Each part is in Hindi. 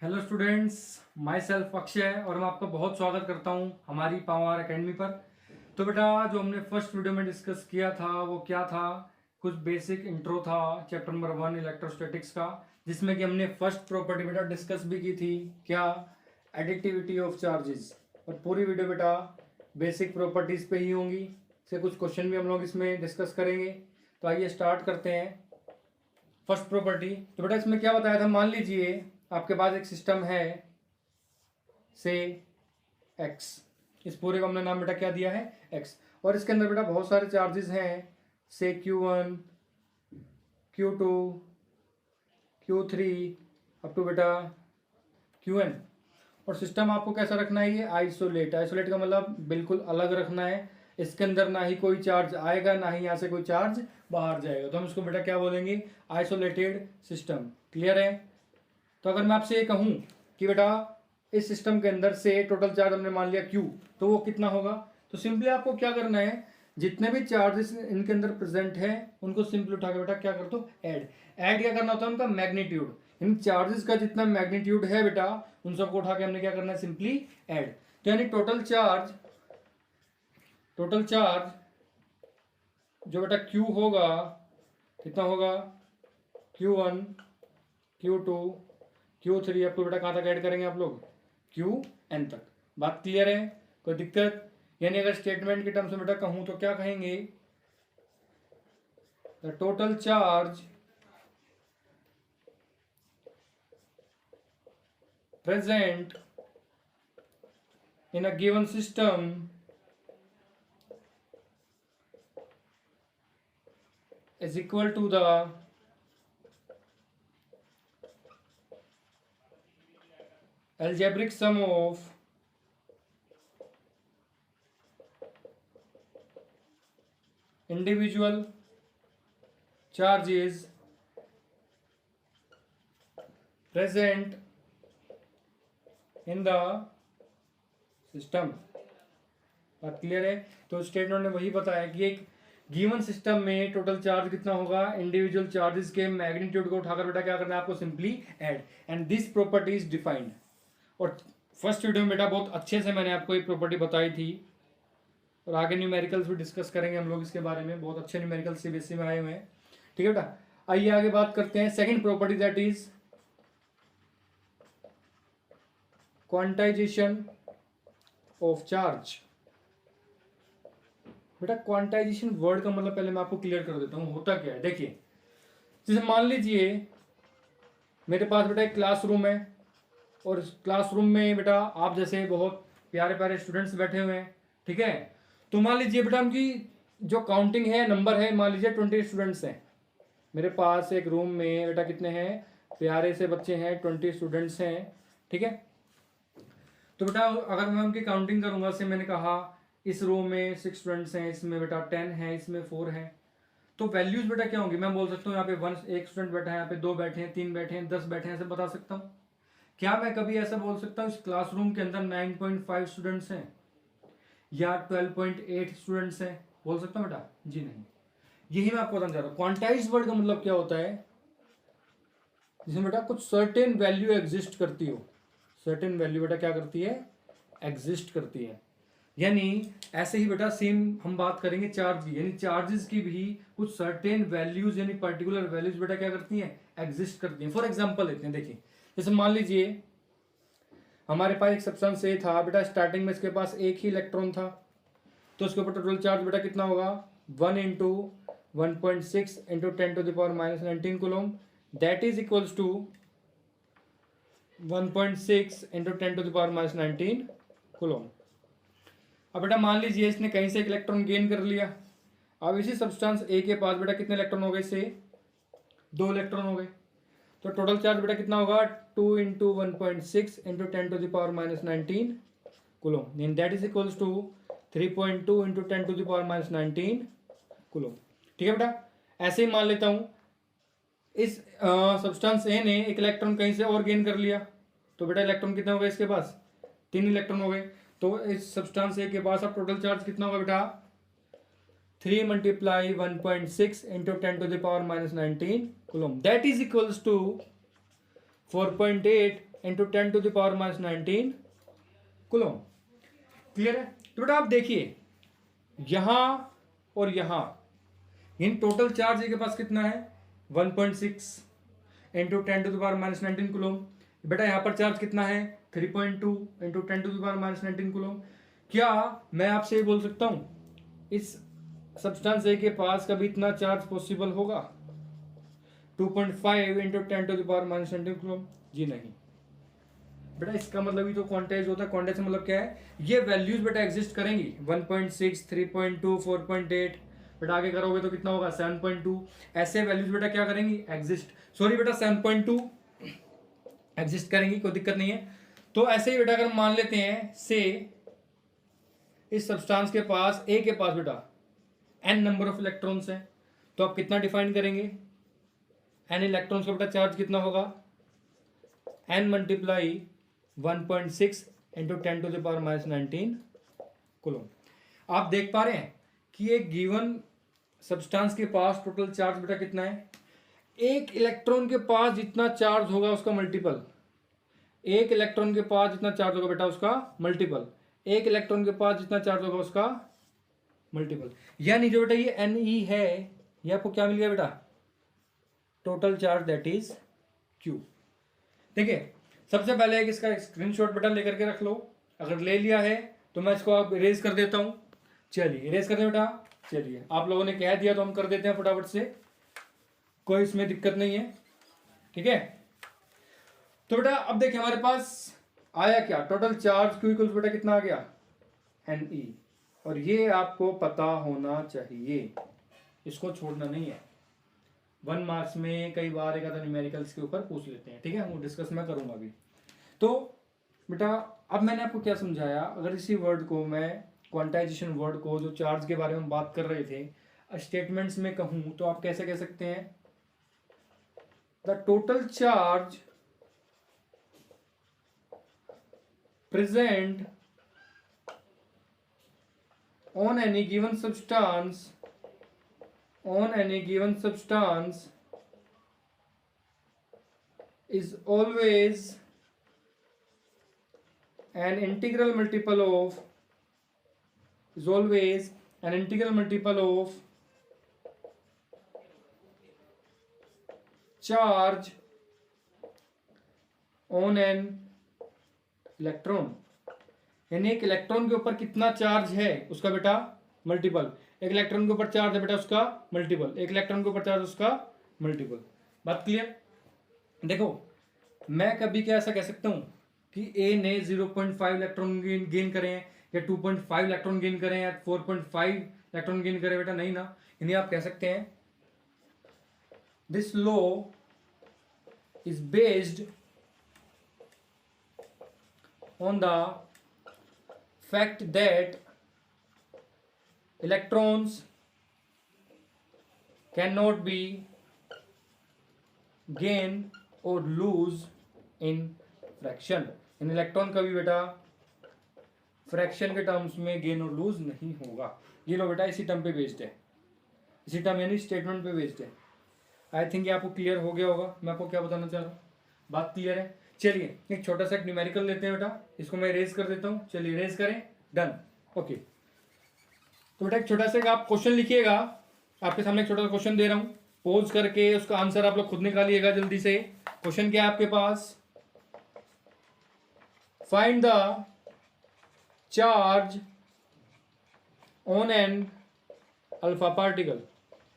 Hello students, my self Akshay और मैं आपका बहुत स्वागत करता हूं हमारी पावर एकेडमी पर। तो बेटा, जो हमने फर्स्ट वीडियो में डिस्कस किया था वो क्या था? कुछ बेसिक इंट्रो था चैप्टर नंबर 1 इलेक्ट्रोस्टैटिक्स का, जिसमें कि हमने फर्स्ट प्रॉपर्टी बेटा डिस्कस भी की थी, क्या? Additivity of charges. और पूरी वीडियो बेटा बेसिक प्रॉपर्टीज पे ही होंगी, से कुछ क्वेश्चन भी हम लोग इसमें डिस्कस करेंगे। तो आइए स्टार्ट करते हैं। फर्स्ट प्रॉपर्टी, तो बेटा इसमें क्या बताया था? मान लीजिए आपके पास एक सिस्टम है, से एक्स। इस पूरे का हमने नाम बेटा क्या दिया है? एक्स। और इसके अंदर बेटा बहुत सारे चार्जेस हैं, से Q1, Q2, Q3 up to बेटा Qn। और सिस्टम आपको कैसा रखना है? ये आइसोलेट। आइसोलेट का मतलब बिल्कुल अलग रखना है। इसके अंदर ना ही कोई चार्ज आएगा, ना ही यहाँ से कोई चार्ज बाहर जाएगा। तो हम इसको बेटा क्या बोलेंगे? Isolated system. क्लियर है? तो अगर मैं आपसे ये कहूँ कि बेटा इस सिस्टम के अंदर से टोटल चार्ज हमने मान लिया Q, तो वो कितना होगा? तो सिंपली आपको क्या करना है, जितने भी चार्जेस इनके अंदर प्रेजेंट है उनको सिंपली उठा के बेटा क्या कर दो? ऐड। ऐड क्या करना होता है? उनका मैग्नीट्यूड। इन चार्जेस का जितना मैग्नीट्यूड है बेटा, उन सबको उठा के हमने क्या करना है? Simply add. तो यानी टोटल चार्ज जो बेटा Q होगा, कितना होगा? Q1, Q2, Q3 up to बेटा कहाँ तक ऐड करेंगे आप लोग? Qn तक। बात क्लियर है? कोई दिक्कत? यानी अगर स्टेटमेंट के टर्म्स में बेटा कहूं तो क्या कहेंगे? The total charge present in a given system is equal to the algebraic sum of individual charges present in the system। बात क्लियर है? तो स्टेटमेंट ने वही बताया कि एक गिवन सिस्टम में टोटल चार्ज कितना होगा, इंडिविजुअल चार्जेस के मैग्नीट्यूड को उठाकर बेटा क्या करना है आपको? Simply add. And this property is defined. और फर्स्ट वीडियो में बेटा बहुत अच्छे से मैंने आपको एक प्रॉपर्टी बताई थी, और आगे न्यूमेरिकल्स भी डिस्कस करेंगे हम लोग इसके बारे में। बहुत अच्छे न्यूमेरिकल्स सीबीएसई में आए हुए हैं। ठीक है बेटा, आइए आगे बात करते हैं। Second property that is quantization of charge. बेटा क्वांटाइजेशन वर्ड का मतलब पहले मैं आपको क्लियर कर देता हूँ, होता क्या है। देखिए, जैसे मान लीजिए मेरे पास बेटा एक क्लासरूम है, और इस क्लासरूम में बेटा आप जैसे बहुत प्यारे प्यारे स्टूडेंट्स बैठे हुए हैं। ठीक है, तो मान लीजिए बेटा उनकी जो काउंटिंग है, नंबर है, मान लीजिए 20 स्टूडेंट्स हैं मेरे पास एक रूम में। बेटा कितने हैं? प्यारे से बच्चे हैं, 20 स्टूडेंट्स हैं। ठीक है, तो बेटा अगर मैं उनकी काउंटिंग करूंगा, से मैंने कहा इस रो में 6 स्टूडेंट्स हैं, इसमें बेटा 10 है, इसमें 4 है, तो वैल्यूज बेटा क्या होंगी? मैं बोल सकता हूँ यहाँ पे 1 एक स्टूडेंट बैठा है, यहाँ पे 2 बैठे हैं, 3 बैठे हैं, 10 बैठे हैं, ऐसे बता सकता हूँ। क्या मैं कभी ऐसा बोल सकता हूँ इस क्लासरूम के अंदर 9.5 स्टूडेंट्स हैं या 12.8 स्टूडेंट्स हैं? बोल सकता हूँ बेटा? जी नहीं। यही मैं आपको बताना चाह रहा हूँ। क्वांटाइज वर्ड का मतलब क्या होता है? जिसमें बेटा कुछ सर्टेन वैल्यू एग्जिस्ट करती हो। सर्टेन वैल्यू बेटा क्या करती है? एग्जिस्ट करती है। यानी ऐसे ही बेटा सेम हम बात करेंगे चार्ज की, यानी चार्जेस की भी कुछ सर्टेन वैल्यूज यानी पर्टिकुलर वैल्यूज बेटा क्या करती हैं? एग्जिस्ट करती हैं। फॉर एग्जांपल लेते हैं, देखिए जैसे मान लीजिए हमारे पास एक सब्सटेंस ए था बेटा, स्टार्टिंग में इसके पास एक ही इलेक्ट्रॉन था, तो उसके ऊपर टोटल चार्ज बेटा कितना होगा? 1 into 1.6 into 10⁻⁻19 coulomb, that is equals to 1.6 into 10⁻⁻19 coulomb. अब बेटा मान लीजिए इसने कहीं से एक इलेक्ट्रॉन गेन कर लिया। अब इसी सब्सटेंस ए के पास बेटा कितने इलेक्ट्रॉन हो गए? से 2 इलेक्ट्रॉन हो गए। तो टोटल चार्ज बेटा कितना होगा? 2 into 1.6 into 10⁻⁻19 coulomb, that is equals to 3.2 into 10⁻⁻19 coulomb. ठीक है बेटा, ऐसे ही मान लेता हूं इस सब्सटेंस ए ने एक इलेक्ट्रॉन कहीं से और गेन कर लिया, तो बेटा इलेक्ट्रॉन कितने हो गए इसके पास? 3 इलेक्ट्रॉन हो गए। तो इस सब्सटेंस ए के पास अब टोटल चार्ज कितना होगा बेटा? 3 multiply 1.6 into 10⁻⁻19 coulomb, that is equals to 4.8 into 10⁻⁻19 coulomb. Clear है? तो बेटा आप देखिए यहाँ और यहाँ इन टोटल चार्ज के पास कितना है 1.6 इंटू 10⁻⁻19 कूलम। बेटा यहाँ पर चार्ज कितना है 3.2 इंटू 10⁻⁻19 कूलम। क्या मैं आपसे ये बोल सकता हूँ इस सब्सटेंस ए के पास कभी इतना चार्ज पॉसिबल होगा 2.5 इंटू 10⁻⁻19 कूलम? जी नहीं बेटा, इसका मतलब ही तो क्वांटाइज होता है। क्वांटाइज का मतलब क्या है, ये वैल्यूज बेटा एग्जिस्ट करेंगी 1.6 3.2 4.8 बेटा आगे करोगे तो कितना होगा 7.2। ऐसे वैल्यूज बेटा क्या करेंगी एग्जिस्ट, सॉरी बेटा 7.2 एग्जिस्ट करेंगी, कोई दिक्कत नहीं है। तो ऐसे ही बेटा अगर मान लेते हैं से इस सब्सटेंस के पास ए के पास बेटा n नंबर ऑफ इलेक्ट्रॉन्स हैं, तो आप कितना डिफाइन करेंगे n इलेक्ट्रॉन्स का बेटा चार्ज कितना होगा n मल्टीप्लाई 1.6 इंटू 10⁻⁻19 कूलम। आप देख पा रहे हैं कि एक गिवन सब्सटेंस के पास टोटल चार्ज बेटा कितना है, एक इलेक्ट्रॉन के पास जितना चार्ज होगा उसका मल्टीपल, एक इलेक्ट्रॉन के पास जितना चार्ज होगा बेटा उसका मल्टीपल, एक इलेक्ट्रॉन के पास जितना चार्ज होगा उसका मल्टीपल। यानी जो बेटा ये Ne है ये आपको क्या मिल गया बेटा total charge that is Q। देखिए सबसे पहले एक इसका स्क्रीनशॉट बेटा लेकर के रख लो, अगर ले लिया है तो मैं इसको आप इरेज कर देता हूं। चलिए इरेज कर दे बेटा, चलिए आप लोगों ने कह दिया तो हम कर देते हैं फटाफट से, कोई इसमें दिक्कत नहीं है, ठीक है। तो बेटा अब देखिए हमारे पास आया क्या टोटल चार्ज Q इक्वल्स बेटा कितना आ गया Ne, और ये आपको पता होना चाहिए, इसको छोड़ना नहीं है। 1 मार्क्स में कई बार एक आधा न्यूमेरिकल्स के ऊपर पूछ लेते हैं, ठीक है, वो डिस्कस मैं करूंगा अभी। तो बेटा अब मैंने आपको क्या समझाया, अगर इसी वर्ड को मैं क्वांटाइजेशन वर्ड को जो चार्ज के बारे में बात कर रहे थे स्टेटमेंट्स में कहूं तो आप कैसे कह सकते हैं the total charge present on any given substance is always an integral multiple of charge on an electron। यानी एक इलेक्ट्रॉन के ऊपर कितना चार्ज है उसका बेटा मल्टीपल, एक इलेक्ट्रॉन के ऊपर चार्ज है बेटा उसका मल्टीपल, एक इलेक्ट्रॉन के ऊपर चार्ज उसका मल्टीपल। बात क्लियर? देखो मैं कभी क्या ऐसा कह सकता हूं कि ए ने 0.5 इलेक्ट्रॉन गेन करें या 2.5 इलेक्ट्रॉन गेन करें या 4.5 इलेक्ट्रॉन गेन करें बेटा, नहीं ना। यानी आप कह सकते हैं this law is based on the fact that electrons cannot be gain or lose in fraction। In electron का भी बेटा फ्रैक्शन के टर्म्स में गेन और लूज नहीं होगा। ये लो बेटा इसी टर्म पे बेस्ड है, इसी टर्म यानी स्टेटमेंट पे बेस्ड है। आई थिंक ये आपको क्लियर हो गया होगा मैं आपको क्या बताना चाह रहा हूँ, बात क्लियर है। चलिए एक छोटा सा न्यूमेरिकल लेते हैं बेटा, इसको मैं इरेज कर देता हूँ। चलिए इरेज करें, डन, ओके। तो बेटा एक छोटा सा आप क्वेश्चन लिखिएगा, आपके सामने एक छोटा सा क्वेश्चन दे रहा हूँ, पोज करके उसका आंसर आप लोग खुद निकालिएगा जल्दी से। क्वेश्चन क्या है आपके पास, find the charge on an alpha particle.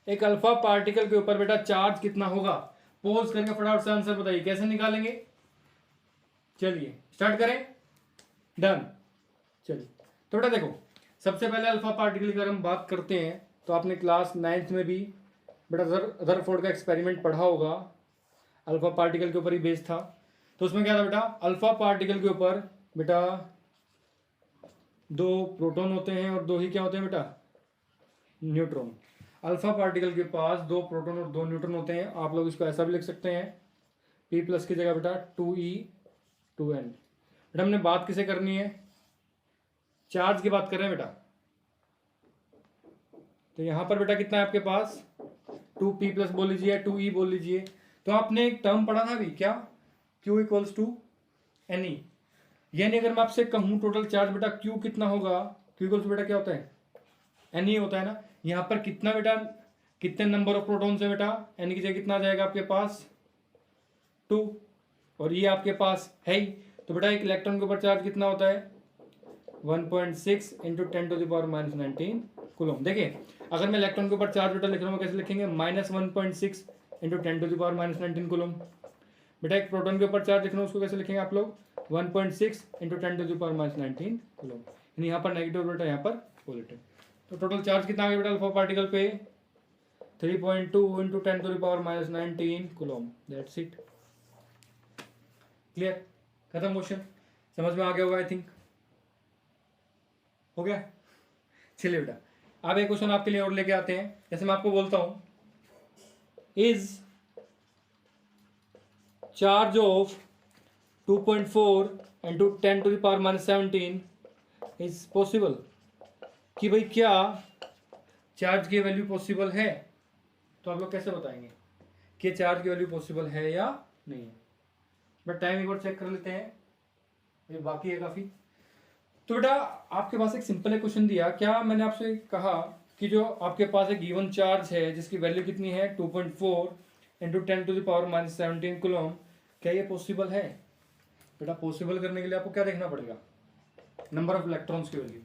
एक अल्फा पार्टिकल के ऊपर बेटा चार्ज कितना होगा, पोज करके फटाफट से आंसर बताइए कैसे निकालेंगे। चलिए स्टार्ट करें, डन। चलिए तो बेटा देखो सबसे पहले अल्फा पार्टिकल की अगर हम बात करते हैं तो आपने क्लास 9th में भी बेटा रदरफोर्ड का एक्सपेरिमेंट पढ़ा होगा, अल्फा पार्टिकल के ऊपर ही बेस्ड था। तो उसमें क्या था बेटा, अल्फा पार्टिकल के ऊपर बेटा 2 प्रोटॉन होते हैं और 2 ही क्या होते हैं बेटा न्यूट्रॉन। अल्फा पार्टिकल के पास 2 प्रोटॉन और 2 न्यूट्रॉन होते हैं। आप लोग इसको ऐसा भी लिख सकते हैं P+ की जगह बेटा 2E2N। बेटा हमने बात किसे करनी है, चार्ज की बात कर रहे हैं बेटा। तो यहां पर बेटा कितना है आपके पास 2P+ बोल लीजिए, 2E बोल लीजिए। तो आपने एक टर्म पढ़ा था अभी क्या, Q = Ni, यानी अगर मैं आपसे कहूँ टोटल चार्ज बेटा Q कितना होगा, Q इक्वल्स बेटा क्या होता है Ni होता है ना। यहाँ पर कितना बेटा, कितने नंबर ऑफ प्रोटॉन्स है बेटा, N की जगह कितना आ जाएगा आपके पास 2, और ये आपके पास है ही। तो बेटा एक इलेक्ट्रॉन के ऊपर चार्ज कितना होता है 1.6 इंटू 10⁻⁻19 कूलम। देखिए अगर मैं इलेक्ट्रॉन के ऊपर चार्ज बेटा लिख रहा हूँ कैसे लिखेंगे, -1.6 इंटू 10⁻⁻19 कूलम। बेटा एक प्रोटॉन के ऊपर चार्ज लिख रहा हूँ उसको कैसे लिखेंगे आप लोग 1.6 इंटू 10⁻⁻19 कूलम। यानी यहाँ पर नेगेटिव बेटा यहाँ पर पॉजिटिव। तो टोटल चार्ज कितना आ गया बेटा अल्फा पार्टिकल पे 3.2 into 10⁻⁻19 coulomb. That's it. Clear, खत्म क्वेश्चन, समझ में आ गया होगा आई थिंक, हो गया। चलिए बेटा अब एक क्वेश्चन आपके लिए और लेके आते हैं। जैसे मैं आपको बोलता हूं is charge of 2.4 into 10⁻⁻17 is possible, कि भाई क्या चार्ज की वैल्यू पॉसिबल है। तो आप लोग कैसे बताएंगे कि चार्ज की वैल्यू पॉसिबल है या नहीं है। बट टाइम एक बार चेक कर लेते हैं, ये बाकी है काफी। तो बेटा आपके पास एक सिंपल क्वेश्चन दिया, क्या मैंने आपसे कहा कि जो आपके पास एक गिवन चार्ज है जिसकी वैल्यू कितनी है 2.4 इंटू 10⁻⁻17 कूलम, क्या ये पॉसिबल है। बेटा पॉसिबल करने के लिए आपको क्या देखना पड़ेगा, नंबर ऑफ इलेक्ट्रॉन्स की वैल्यू।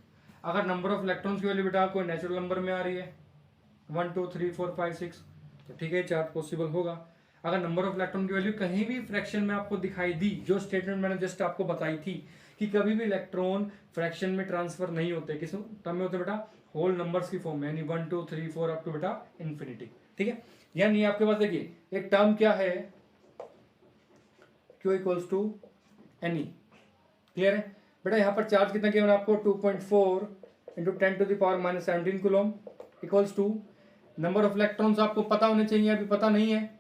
अगर नंबर ऑफ इलेक्ट्रॉन्स की वैल्यू बेटा कोई नेचुरल नंबर में आ रही है 1 2 3 4 5 6 तो ठीक है चार्ज पॉसिबल होगा। अगर नंबर ऑफ इलेक्ट्रॉन की वैल्यू कहीं भी फ्रैक्शन में आपको दिखाई दी, जो स्टेटमेंट मैंने जस्ट आपको बताई थी कि कभी भी इलेक्ट्रॉन फ्रैक्शन में ट्रांसफर नहीं होते, किस टर्म में होते बेटा, होल नंबर्स की फॉर्म में, यानी 1 2 3 4 अप टू बेटा इंफिनिटी। ठीक है, यानी आपके पास देखिए एक टर्म क्या है Q equals to Ni। Clear है बेटा। यहाँ पर चार्ज कितना किया मैंने आपको 2.4 into 10⁻⁻17 coulomb equals to number of electrons आपको पता होने चाहिए, अभी पता नहीं है।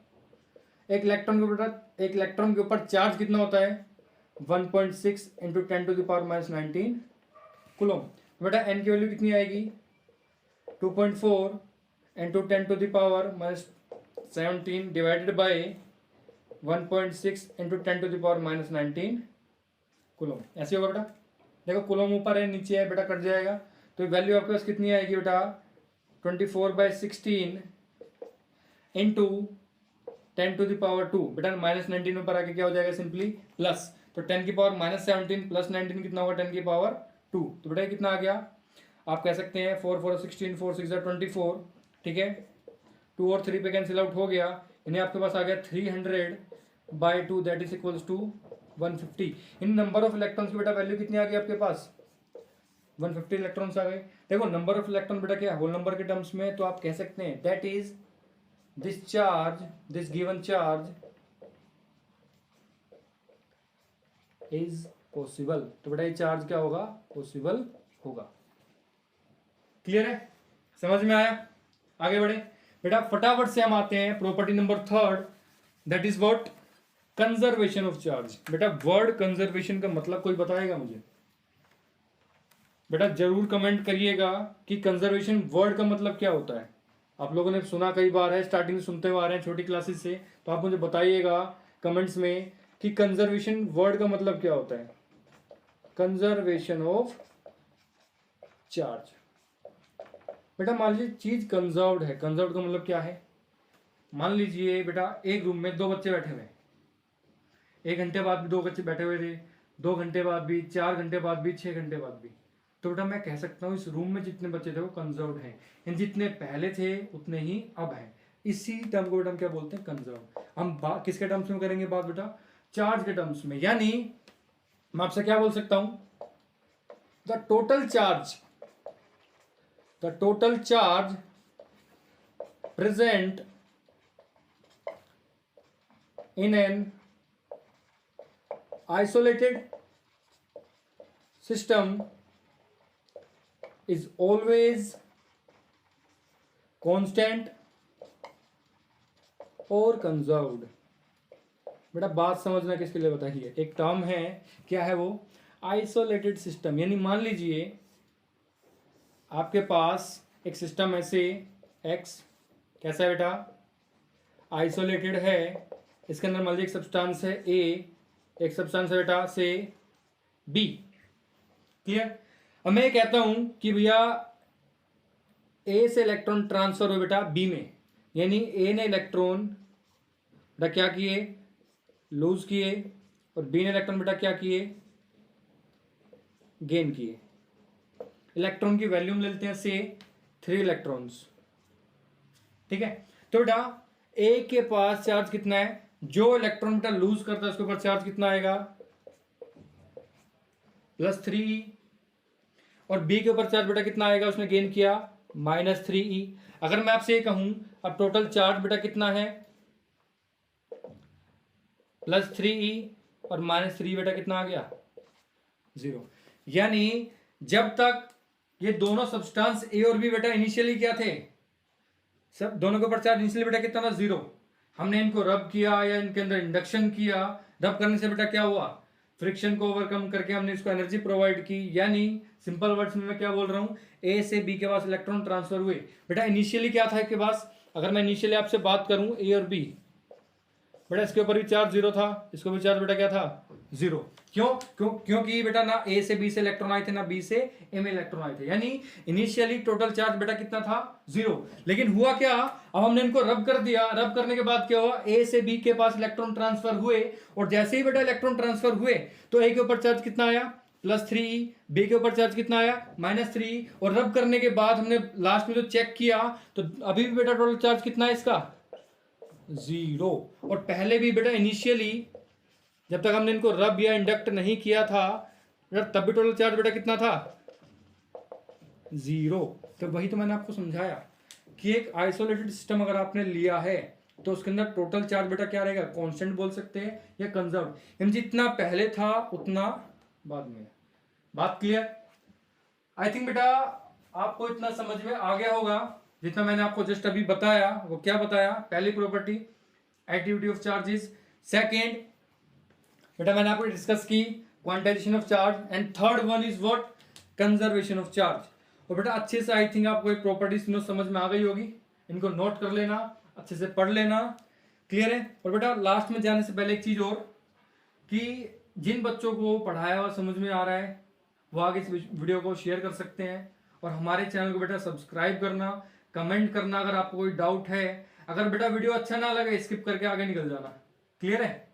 एक इलेक्ट्रॉन के ऊपर चार्ज कितना होता है 1.6 इंटू 10⁻⁻19 कूलम। बेटा n की वैल्यू कितनी आएगी 2.4 into 10⁻⁻17 divided by 1.6 into 10⁻⁻19 coulomb. ऐसे होगा बेटा। देखो कूलम ऊपर है नीचे है बेटा, कट जाएगा। तो वैल्यू आपके पास कितनी आएगी बेटा 24/16 इंटू 10⁻2 बेटा -19 ऊपर आके क्या हो जाएगा सिंपली प्लस, तो 10⁻⁻17 प्लस 19 कितना होगा 10⁻2। तो बेटा कितना आ गया, आप कह सकते हैं 4 4 16 4 6 24। ठीक है, 2 और 3 पे कैंसिल आउट हो गया, यानी आपके पास आ गया 300/2 दैट इज इक्वल्स टू 150। इन नंबर ऑफ इलेक्ट्रॉन्स की बेटा वैल्यू कितनी आ गई आपके पास 150 इलेक्ट्रॉन्स आ गए। देखो नंबर ऑफ इलेक्ट्रॉन बेटा क्या होल नंबर के टर्म्स में, तो आप कह सकते हैं that is this charge, this given charge is possible. तो बेटा ये चार्ज क्या होगा पॉसिबल होगा। क्लियर है, समझ में आया। आगे बढ़े बेटा, फटाफट से हम आते हैं property number 3 that is what conservation of charge. बेटा वर्ड कंजर्वेशन का मतलब कोई बताएगा मुझे, बेटा जरूर कमेंट करिएगा कि कंजर्वेशन वर्ड का मतलब क्या होता है। आप लोगों ने सुना कई बार है, स्टार्टिंग से सुनते हुए आ रहे हैं छोटी क्लासेस से, तो आप मुझे बताइएगा कमेंट्स में कि कंजर्वेशन वर्ड का मतलब क्या होता है। Conservation of charge. बेटा मान लीजिए चीज कंजर्व्ड है, कंजर्व्ड का मतलब क्या है। मान लीजिए बेटा एक रूम में 2 बच्चे बैठे हुए, 1 घंटे बाद भी 2 बच्चे बैठे हुए थे, 2 घंटे बाद भी, 4 घंटे बाद भी, 6 घंटे बाद भी। तो बेटा मैं कह सकता हूँ इस रूम में जितने बच्चे थे वो कंजर्व्ड हैं, इन जितने पहले थे उतने ही अब हैं। इसी टर्म को बेटा हम क्या बोलते हैं कंजर्व्ड। हम किसके टर्म्स में करेंगे बात बेटा, चार्ज के टर्म्स में। यानी मैं आपसे क्या बोल सकता हूं, the total charge present in an isolated system is always constant और conserved। बेटा बात समझना किसके लिए बताइए, एक टर्म है, क्या है वो, आइसोलेटेड सिस्टम। यानी मान लीजिए आपके पास एक सिस्टम ऐसे एक्स, कैसा है बेटा आइसोलेटेड है, इसके अंदर मान लीजिए एक सब्सटेंस है ए, एक सब्सटेंस है बेटा से बी। क्लियर। अब मैं कहता हूं कि भैया ए से इलेक्ट्रॉन ट्रांसफर हो बेटा बी में, यानी ए ने इलेक्ट्रॉन बेटा क्या किए, लूज किए, और बी ने इलेक्ट्रॉन बेटा क्या किए, गेन किए। इलेक्ट्रॉन की वैल्यू हम लेते हैं से 3 इलेक्ट्रॉन्स। ठीक है, तो बेटा ए के पास चार्ज कितना है, जो इलेक्ट्रॉन बेटा लूज करता है उसके ऊपर चार्ज कितना आएगा, +3, और बी के ऊपर चार्ज बेटा कितना आएगा, उसने गेन किया -3e। अगर मैं आपसे ये कहूं अब टोटल चार्ज बेटा कितना है, +3e और -3 बेटा कितना आ गया, 0। यानी जब तक ये दोनों सब्सटेंस ए और बी बेटा इनिशियली क्या थे, सब दोनों के ऊपर चार्ज इनिशियली बेटा कितना था, 0। हमने इनको रब किया या इनके अंदर इंडक्शन किया, रब करने से बेटा क्या हुआ, फ्रिक्शन को ओवरकम करके हमने इसको एनर्जी प्रोवाइड की। यानी सिंपल वर्ड्स में मैं क्या बोल रहा हूं, ए से बी के पास इलेक्ट्रॉन ट्रांसफर हुए। बेटा इनिशियली क्या था इसके पास, अगर मैं इनिशियली आपसे बात करूं ए और बी, बेटा इसके ऊपर भी चार्ज 0 था, इसको भी चार्ज बेटा क्या था, 0। क्योंकि बेटा ना ए से बी से इलेक्ट्रॉन आए थे ना बी से ए में इलेक्ट्रॉन आए थे, यानी इनिशियली टोटल चार्ज बेटा कितना था, 0। लेकिन हुआ क्या, अब हमने इनको रब कर दिया, रब करने के बाद क्या हुआ, ए से बी के पास इलेक्ट्रॉन ट्रांसफर हुए, और जैसे ही बेटा इलेक्ट्रॉन ट्रांसफर हुए तो ए के ऊपर चार्ज कितना आया, +3, बी के ऊपर चार्ज कितना आया, -3, और रब करने के बाद हमने लास्ट में जो चेक किया तो अभी भी बेटा टोटल चार्ज कितना है इसका, 0। और पहले भी बेटा इनिशियली जब तक हमने इनको रब या इंडक्ट नहीं किया था तब भी टोटल चार्ज बेटा कितना था, 0। तो वही तो मैंने आपको समझाया कि एक आइसोलेटेड सिस्टम अगर आपने लिया है तो उसके अंदर टोटल चार्ज बेटा क्या रहेगा, कांस्टेंट बोल सकते हैं या कंजर्व, यानी जितना पहले था उतना बाद में। बात क्लियर। आई थिंक बेटा आपको इतना समझ में आ गया होगा जितना मैंने आपको जस्ट अभी बताया। वो क्या बताया, पहली property activity of charges, second बेटा मैंने आपको डिस्कस की quantization of charge, and third one is what, conservation of charge. और बेटा अच्छे से आई थिंक आपको एक प्रॉपर्टीज समझ में आ गई होगी, इनको नोट कर लेना, अच्छे से पढ़ लेना। क्लियर है। और बेटा लास्ट में जाने से पहले एक चीज और, कि जिन बच्चों को पढ़ाया हुआ समझ में आ रहा है वो आगे इस वीडियो को शेयर कर सकते हैं, और हमारे चैनल को बेटा सब्सक्राइब करना, कमेंट करना अगर आपको कोई डाउट है। अगर बेटा वीडियो अच्छा ना लगे स्किप करके आगे निकल जाना। क्लियर है।